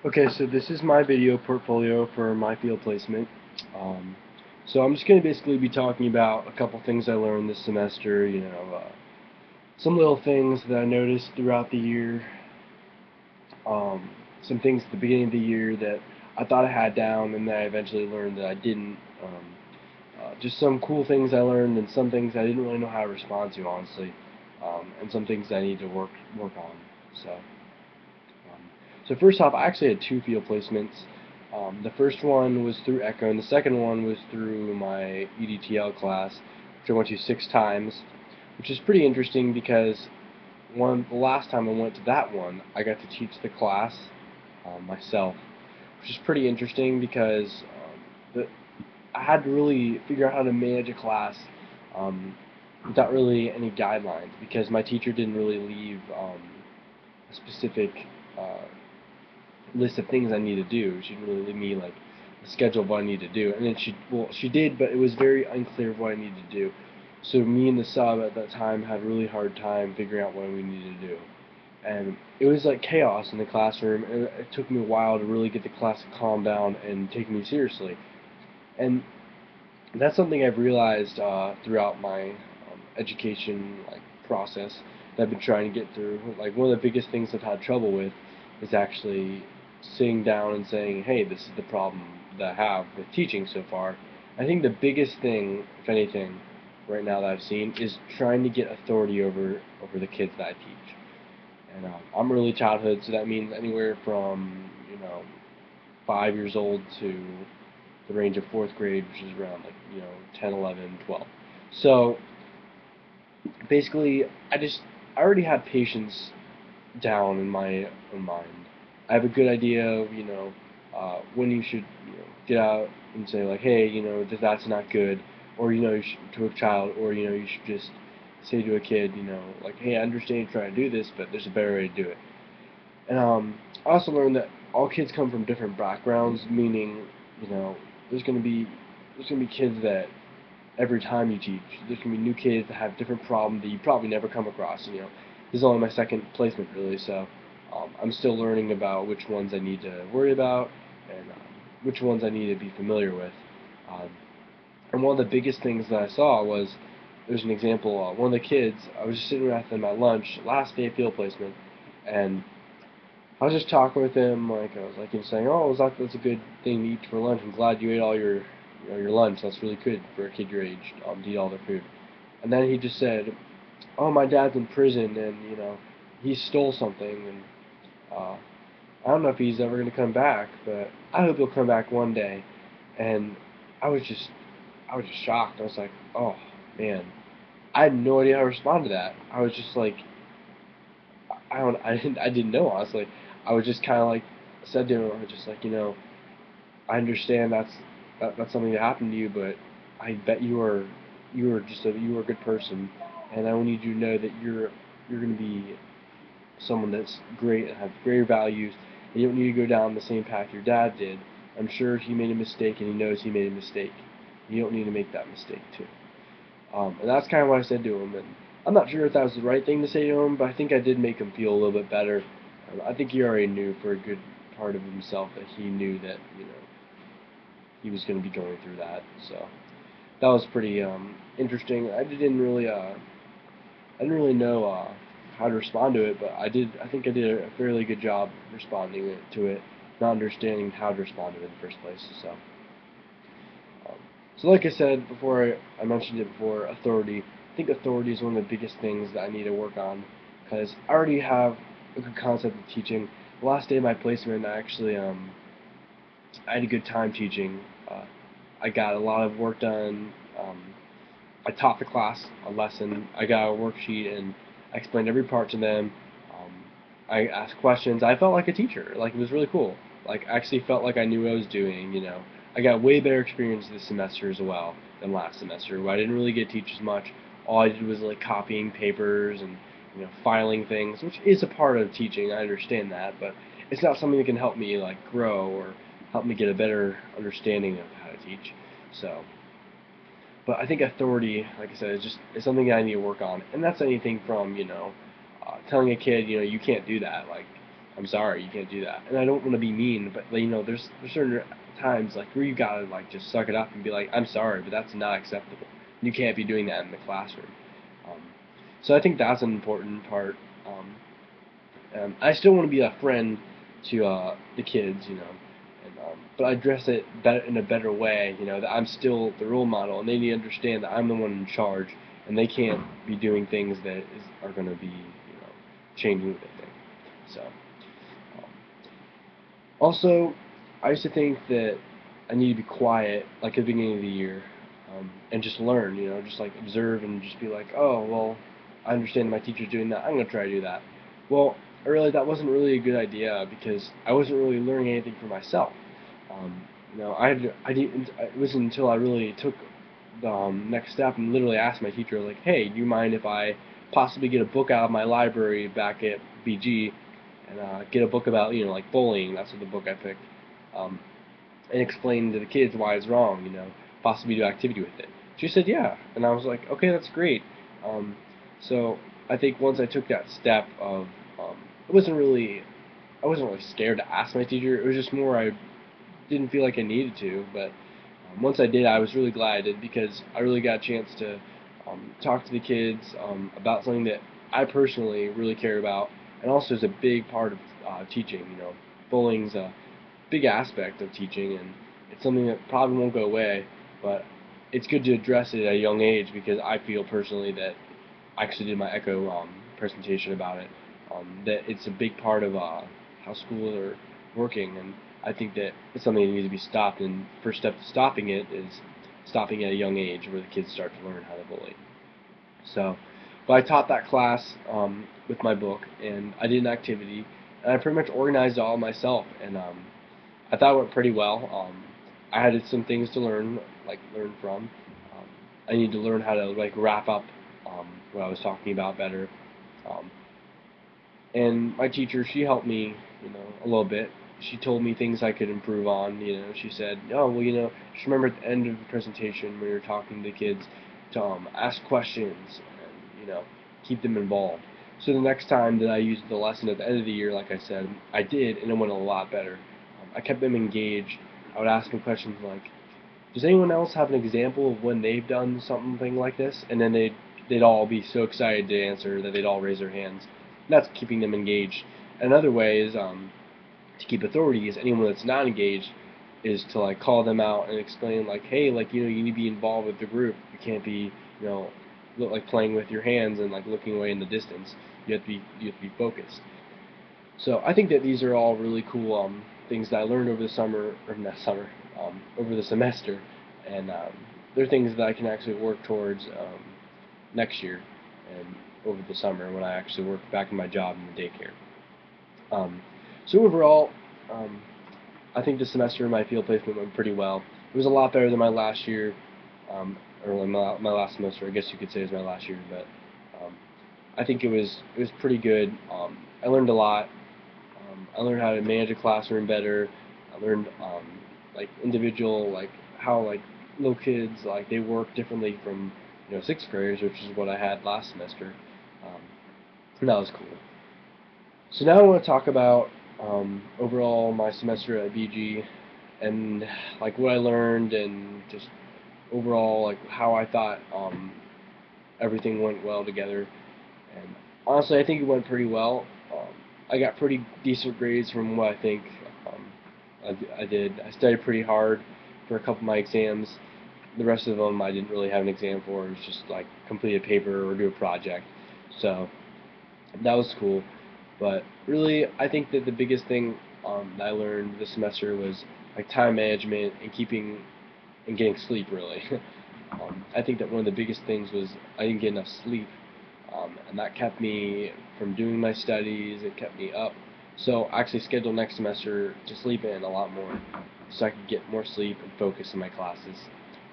Okay, so this is my video portfolio for my field placement. Um, so I'm just going to basically be talking about a couple things I learned this semester, some little things that I noticed throughout the year, um, some things at the beginning of the year that I thought I had down and that I eventually learned that I didn't. Just some cool things I learned and some things I didn't really know how to respond to, honestly, and some things I need to work on. So first off, I actually had two field placements. The first one was through Ecco, and the second one was through my EDTL class, which I went to 6 times, which is pretty interesting because the last time I went to that one, I got to teach the class myself, which is pretty interesting because I had to really figure out how to manage a class um, without really any guidelines because my teacher didn't really leave a specific uh, list of things I need to do. She didn't really leave me like a schedule of what I need to do. And then she did, but it was very unclear of what I needed to do. So me and the sub at that time had a really hard time figuring out what we needed to do. And it was like chaos in the classroom, and it took me a while to really get the class to calm down and take me seriously. And that's something I've realized throughout my education process that I've been trying to get through. Like one of the biggest things I've had trouble with is actually sitting down and saying, "Hey, this is the problem that I have with teaching so far." I think the biggest thing, if anything, right now that I've seen is trying to get authority over the kids that I teach. And I'm early childhood, so that means anywhere from 5 years old to the range of fourth grade, which is around 10, 11, 12. So basically, I already have patience down in my own mind. I have a good idea of when you should get out and say like, hey, that's not good, or to a child, or you should just say to a kid, like, hey, I understand you're trying to do this, but there's a better way to do it. And I also learned that all kids come from different backgrounds, meaning, you know, there's gonna be there's gonna be kids that every time you teach, there's gonna be new kids that have different problems that you probably never come across. This is only my second placement really, so I'm still learning about which ones I need to worry about and which ones I need to be familiar with. Um, and one of the biggest things that I saw was there's an example. One of the kids, I was just sitting with them at lunch, last day of field placement, and I was just talking with him, like I was like him saying, "Oh, that's a good thing to eat for lunch. I'm glad you ate all your lunch. That's really good for a kid your age to eat all their food." And then he just said, "Oh, my dad's in prison, and he stole something, and uh, I don't know if he's ever going to come back, but I hope he'll come back one day." And I was just I was just shocked. I was like, "Oh man." I had no idea how to respond to that. I was just like, I didn't know honestly. I was just kind of like said to him, I was just like, I understand that's something that happened to you, but I bet you are a good person, and I need you to know that you're going to be someone that's great and have great values, and you don't need to go down the same path your dad did. I'm sure he made a mistake, and he knows he made a mistake. You don't need to make that mistake too. And that's kind of what I said to him. And I'm not sure if that was the right thing to say to him, but I think I did make him feel a little bit better. I think he already knew for a good part of himself that he knew that he was going to be going through that. So that was pretty interesting. I didn't really know how to respond to it, but I did. I think I did a fairly good job responding to it, not understanding how to respond to it in the first place. Um, so like I said before, I mentioned it before, authority. I think authority is one of the biggest things that I need to work on because I already have a good concept of teaching. The last day of my placement, I had a good time teaching. I got a lot of work done. I taught the class a lesson. I got a worksheet and I explained every part to them. Um, I asked questions. I felt like a teacher. Like it was really cool. Like I actually felt like I knew what I was doing. I got way better experience this semester as well than last semester, where I didn't really get to teach as much. All I did was like copying papers and filing things, which is a part of teaching. I understand that, but it's not something that can help me like grow or help me get a better understanding of how to teach. So. But I think authority, like I said, is something that I need to work on, and that's anything from telling a kid you can't do that. Like I'm sorry, you can't do that. And I don't want to be mean, but like, there's certain times like where you gotta like just suck it up and be like, I'm sorry, but that's not acceptable. You can't be doing that in the classroom. Um, so I think that's an important part. I still want to be a friend to the kids, but I address it better in a better way. That I'm still the role model, and they need to understand that I'm the one in charge, and they can't be doing things that are going to be, changing what they think. So, also, I used to think that I need to be quiet, like at the beginning of the year, and just learn, just like observe and just be like, oh, well, I understand my teacher's doing that. I'm going to try to do that. Well, I realized that wasn't really a good idea because I wasn't really learning anything for myself. I didn't. It wasn't until I really took the next step and literally asked my teacher, like, hey, do you mind if I possibly get a book out of my library back at BG and get a book about, like bullying? That's what the book I picked. Um, and explain to the kids why it's wrong, possibly do activity with it. She said, yeah. And I was like, okay, that's great. Um, so I think once I took that step of, it wasn't really, I wasn't really scared to ask my teacher. It was just more I didn't feel like I needed to. But once I did, I was really glad I did because I really got a chance to talk to the kids about something that I personally really care about, and also is a big part of teaching. Bullying's a big aspect of teaching, and it's something that probably won't go away. But it's good to address it at a young age because I feel personally that I actually did my Ecco presentation about it. That it's a big part of how schools are working, and I think that it's something that needs to be stopped. And first step to stopping it is stopping at a young age, where the kids start to learn how to bully. So, but I taught that class with my book, and I did an activity, and I pretty much organized it all myself, and I thought it went pretty well. I had some things to learn from. Um, I need to learn how to like wrap up what I was talking about better. Um, and my teacher, she helped me, a little bit. She told me things I could improve on. She said, "Oh, well, just remember at the end of the presentation when you're talking to the kids, to ask questions and keep them involved." So the next time that I used the lesson at the end of the year, like I said, I did, and it went a lot better. I kept them engaged. I would ask them questions like, "Does anyone else have an example of when they've done something like this?" And then they'd all be so excited to answer that they'd all raise their hands. And that's keeping them engaged. Another way is to keep authority is anyone that's not engaged is to like call them out and explain like, hey, like you need to be involved with the group. You can't be look like playing with your hands and like looking away in the distance. You have to be focused. So I think that these are all really cool things that I learned over the summer, or not summer, over the semester, and they're things that I can actually work towards next year and over the summer when I actually work back in my job in the daycare. Um, so overall, um, I think this semester my field placement went pretty well. It was a lot better than my last year, or my last semester. I guess you could say it was my last year, but um, I think it was pretty good. I learned a lot. I learned how to manage a classroom better. I learned like individual like how like little kids like they work differently from sixth graders, which is what I had last semester. Um, and that was cool. So now I want to talk about overall my semester at BG and like what I learned and just overall like how I thought everything went well together. And honestly, I think it went pretty well. I got pretty decent grades from what I think I did. I studied pretty hard for a couple of my exams. The rest of them I didn't really have an exam for. It was just like complete a paper or do a project. So that was cool. But really, I think that the biggest thing that I learned this semester was like time management and keeping and getting sleep. Really, I think that one of the biggest things was I didn't get enough sleep, and that kept me from doing my studies. It kept me up. So I actually scheduled next semester to sleep in a lot more, so I could get more sleep and focus in my classes.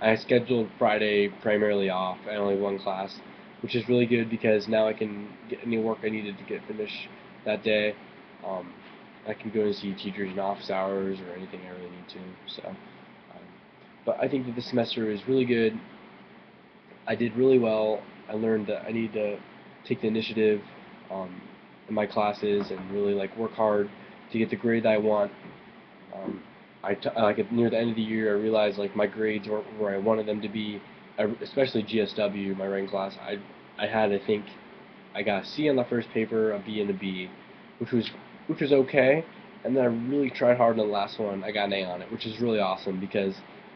I scheduled Friday primarily off. I only have one class, which is really good because now I can get any work I needed to get finished that day. Um, I can go and see teachers in office hours or anything I really need to. But I think that this semester is really good. I did really well. I learned that I need to take the initiative. Um, in my classes and really like work hard to get the grade that I want. Um, like near the end of the year, I realized like my grades weren't where I wanted them to be, especially GSW, my writing class. I had, I think I got a C on the first paper, a B and a B, which was okay. And then I really tried hard on the last one. I got an A on it, which is really awesome because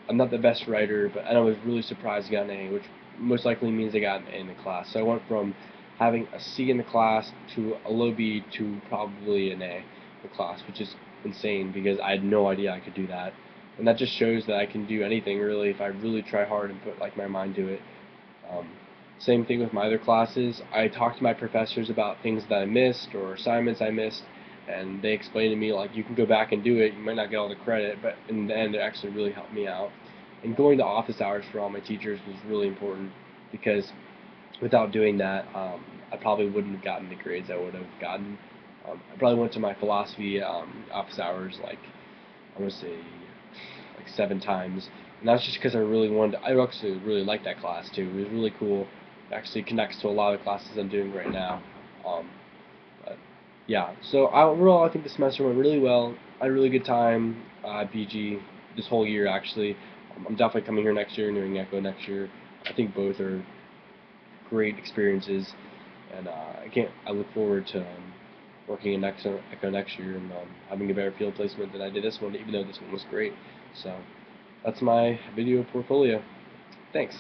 I'm not the best writer, but and I was really surprised I got an A, which most likely means I got an A in the class. So I went from having a C in the class to a low B to probably an A in the class, which is insane because I had no idea I could do that. And that just shows that I can do anything really if I really try hard and put like my mind to it. Um, Same thing with my other classes. I talked to my professors about things that I missed or assignments I missed, and they explained to me like you can go back and do it. You might not get all the credit, but in the end, it actually really helped me out. And going to office hours for all my teachers was really important because without doing that, I probably wouldn't have gotten the grades I would have gotten. I probably went to my philosophy office hours like I want to say like 7 times, and that's just because I really wanted. I actually really liked that class too. It was really cool. It actually connects to a lot of classes I'm doing right now. Um, but yeah, so overall, I think the semester went really well. I had a really good time at BG this whole year actually. I'm definitely coming here next year and doing Ecco next year. I think both are great experiences, and I look forward to working in Ecco next year and having a better field placement than I did this one, even though this one was great. So that's my video portfolio. Thanks.